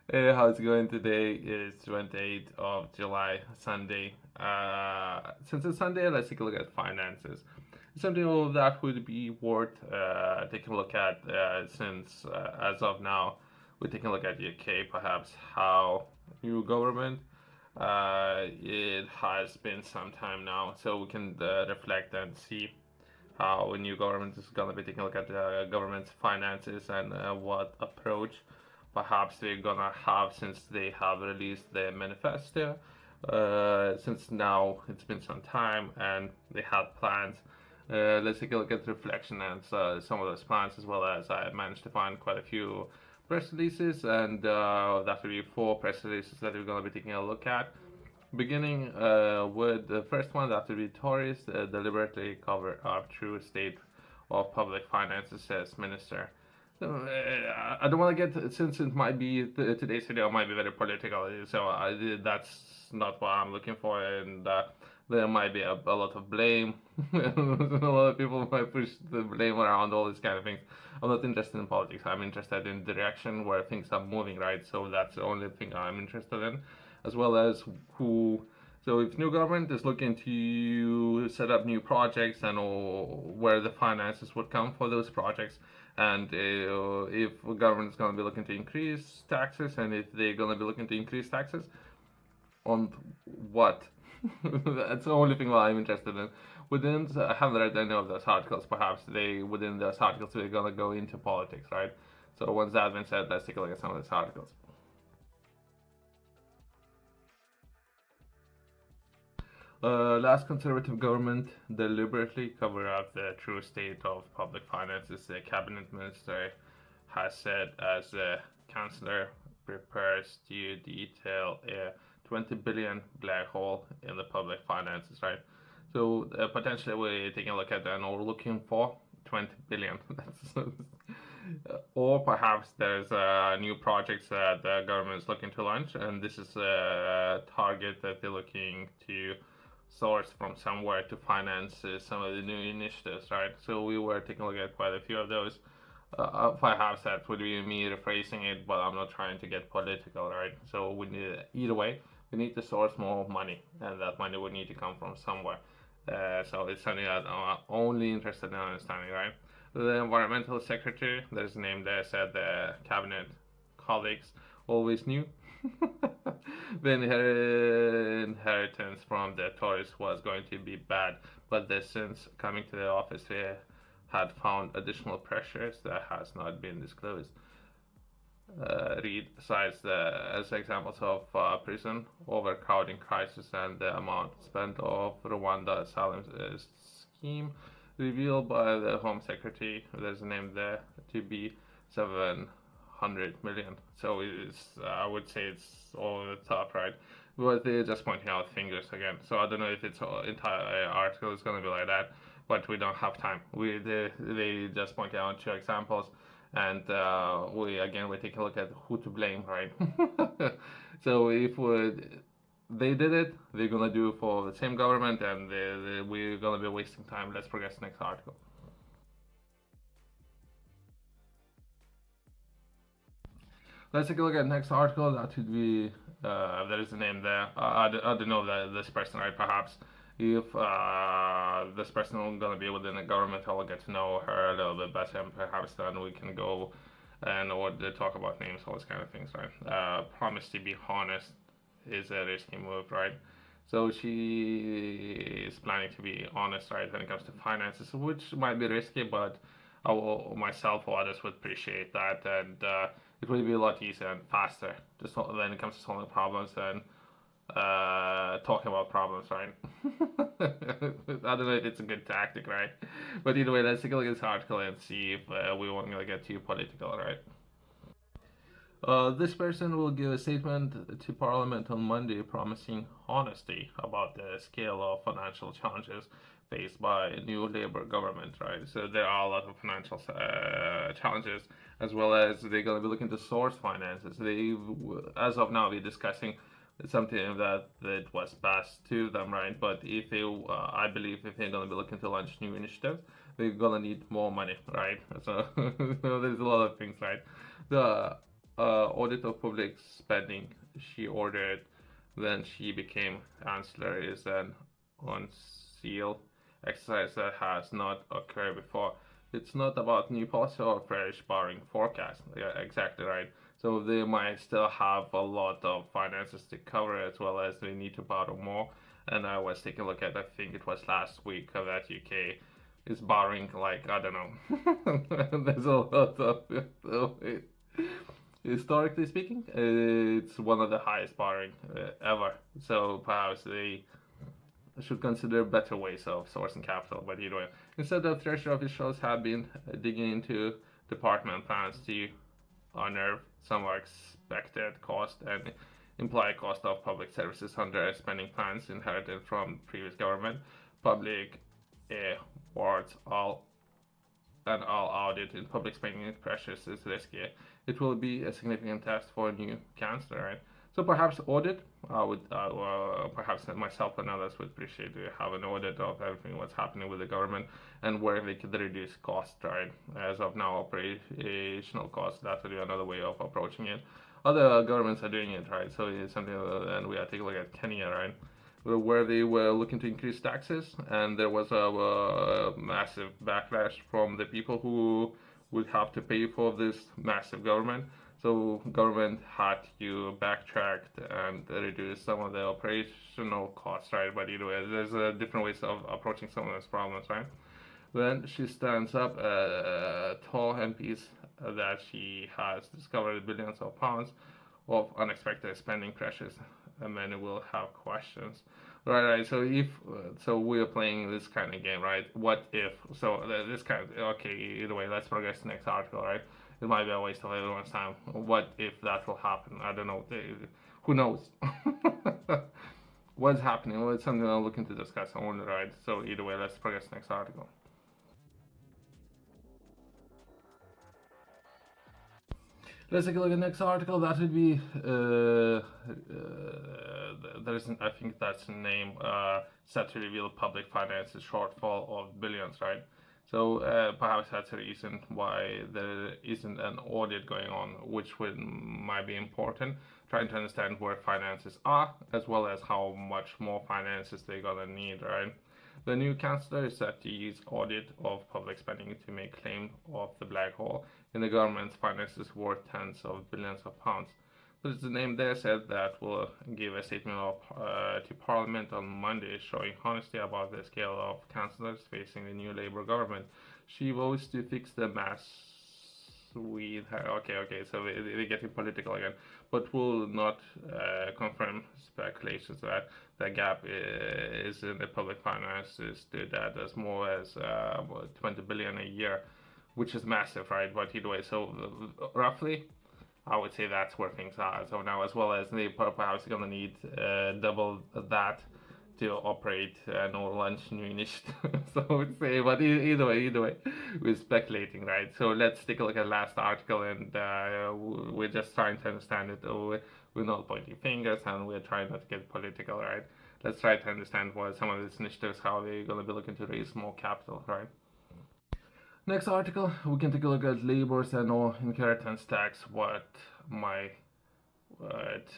Hey, how's it going today? It's 28th of July, Sunday. Since it's Sunday, let's take a look at finances. Something that would be worth taking a look at since, as of now, we're taking a look at UK, perhaps how new government. It has been some time now, so we can reflect and see how a new government is going to be taking a look at the government's finances and what approach perhaps they're going to have since they have released their manifesto. Since now it's been some time and they had plans. Let's take a look at the reflection and some of those plans, as well as I managed to find quite a few press releases, and that will be four press releases that we're going to be taking a look at. Beginning with the first one, that will be Tories deliberately cover up true state of public finances, says Minister. I don't want to get, since it might be today's video might be very political, so that's not what I'm looking for, and there might be a lot of blame. A lot of people might push the blame around all these kind of things. I'm not interested in politics. I'm interested in direction where things are moving, right? So that's the only thing I'm interested in, as well as who. So if new government is looking to set up new projects and where the finances would come for those projects, and if government is going to be looking to increase taxes, and if they're going to be looking to increase taxes on what? That's the only thing that I'm interested in. I haven't read any of those articles. Perhaps within those articles they're going to go into politics, right? So once that's been said, let's take a look at some of those articles. Last Conservative government deliberately cover up the true state of public finances, the cabinet minister has said, as the chancellor prepares to detail a 20 billion black hole in the public finances, right? So potentially we're taking a look at that, and we're looking for 20 billion. Or perhaps there's new projects that the government is looking to launch, and this is a target that they're looking to source from somewhere to finance some of the new initiatives, right? So we were taking a look at quite a few of those. Perhaps that would be me rephrasing it, but I'm not trying to get political, right? So we need, either way, we need to source more money, and that money would need to come from somewhere. So it's something that I'm only interested in understanding, right? The environmental secretary, there's a name there, said the cabinet colleagues always knew the inheritance from the Tories was going to be bad, but they, since coming to the office, they had found additional pressures that has not been disclosed. Read cites as examples of prison overcrowding crisis and the amount spent of Rwanda asylum scheme revealed by the Home Secretary. There's a name there to be 700 million. So I would say it's all the top, right? But they're just pointing out fingers again. So I don't know if it's entire article is going to be like that, but we don't have time. They just point out two examples, and we're taking a look at who to blame, right? So if they did it, they're gonna do it for the same government, and we're gonna be wasting time. Let's progress to the next article. Let's take a look at the next article. That would be there is a name there. I don't know that this person, right? Perhaps if this person is gonna be within the government, I'll get to know her a little bit better, and perhaps then we can go and what they talk about names, all those kind of things, right? Promise to be honest is a risky move, right? So she is planning to be honest, right, when it comes to finances, which might be risky, but I will, myself or others would appreciate that, and it would be a lot easier and faster just when it comes to solving problems and talking about problems, right? I don't know if it's a good tactic, right? But either way, let's take a look at this article and see if we won't gonna get too political, right? This person will give a statement to Parliament on Monday promising honesty about the scale of financial challenges faced by a new Labour government, right? So there are a lot of financial challenges, as well as they're going to be looking to source finances. They, as of now, we're discussing something that was passed to them, right? But if they, I believe, if they're going to be looking to launch new initiatives, they're going to need more money, right? So there's a lot of things, right? The audit of public spending she ordered when she became chancellor is an unsealed exercise that has not occurred before. It's not about new policy or fresh borrowing forecast. Yeah, exactly right. So they might still have a lot of finances to cover as well as they need to borrow more. And I was taking a look at, I think it was last week, that UK is borrowing like, I don't know. There's a lot of historically speaking, it's one of the highest borrowing ever. So perhaps they should consider better ways of sourcing capital. But either way, instead of Treasury officials have been digging into department plans to unearth some expected cost and implied cost of public services under spending plans inherited from previous government, public wards all audit in public spending pressures is risky. It will be a significant test for a new chancellor, right? So perhaps audit. I would perhaps myself and others would appreciate to have an audit of everything what's happening with the government and where they could reduce costs, right? As of now, operational costs. That would be another way of approaching it. Other governments are doing it, right? So it's something, and we are taking a look at Kenya, right? Where they were looking to increase taxes, and there was a massive backlash from the people who would have to pay for this massive government. So government had to backtrack and reduce some of the operational costs, right? But either way, there's different ways of approaching some of those problems, right? Then she stands up tall MPs that she has discovered billions of pounds of unexpected spending pressures, and many will have questions. Right. So if so, we're playing this kind of game, right? What if? So this kind of okay. Either way, let's progress to the next article, right? It might be a waste of everyone's time. What if that will happen? I don't know. Who knows? What's happening? Well, it's something I'm looking to discuss. I wonder, right? So either way, let's progress to the next article. Let's take a look at the next article. That would be there's I think that's the name set to reveal public finances shortfall of billions, right? So perhaps that's the reason why there isn't an audit going on, which might be important. Trying to understand where finances are, as well as how much more finances they're gonna need, right? The new chancellor is set to use audit of public spending to make claim of the black hole in the government's finances worth tens of billions of pounds. There's the name there said that will give a statement to Parliament on Monday showing honesty about the scale of councillors facing the new Labour government. She votes to fix the mess with her. Okay, so they're getting political again, but will not confirm speculations that the gap is in the public finances stood at as more as 20 billion a year, which is massive, right? But either way, so roughly I would say that's where things are. So now, as well as they perhaps going to need double that to operate no lunch new initiative. So I would say, but either way, we're speculating, right? So let's take a look at the last article, and we're just trying to understand it. We're not pointing fingers, and we're trying not to get political, right? Let's try to understand what some of these initiatives, how they're going to be looking to raise more capital, right? Next article, we can take a look at labor's annual inheritance tax. What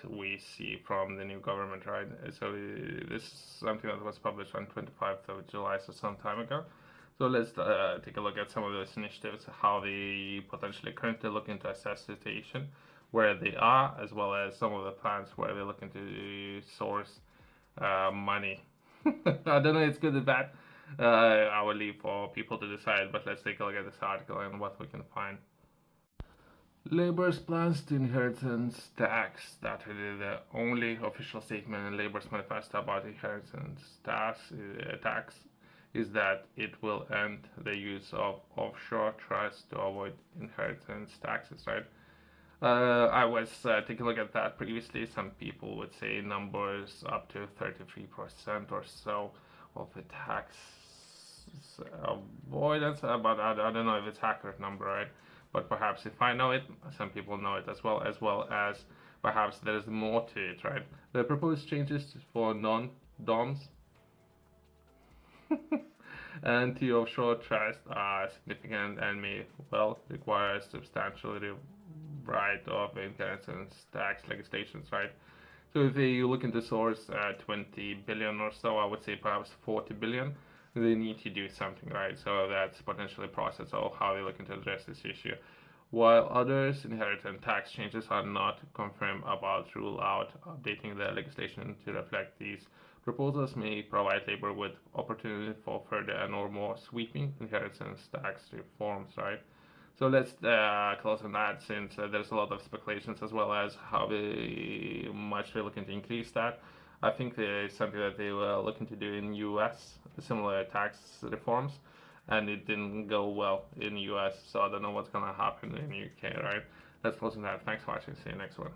we see from the new government, right? So this is something that was published on 25th of July, so some time ago. So let's take a look at some of those initiatives, how they potentially currently looking to assess the situation, where they are, as well as some of the plans where they're looking to source money. I don't know, it's good or bad. I will leave for people to decide, but let's take a look at this article and what we can find. Labour's plans to inheritance tax. That is the only official statement in Labour's manifesto about inheritance tax is that it will end the use of offshore trusts to avoid inheritance taxes, right? I was taking a look at that previously. Some people would say numbers up to 33% or so of the tax avoidance, but I don't know if it's accurate number, right? But perhaps if I know it, some people know it as well as perhaps there's more to it, right? The proposed changes for non-DOMs and to offshore trusts are significant and may well require substantial right, of inheritance tax legislations, right? So if they look into source 20 billion or so, I would say perhaps 40 billion, they need to do something, right? So that's potentially a process of how they're looking to address this issue. While others, inheritance tax changes are not confirmed about rule out, updating the legislation to reflect these proposals may provide Labour with opportunity for further and or more sweeping inheritance tax reforms, right? So let's close on that since there's a lot of speculations as well as how much they're looking to increase that. I think it's something that they were looking to do in US, similar tax reforms, and it didn't go well in US. So I don't know what's gonna happen in UK, right? Let's close on that. Thanks for watching. See you next one.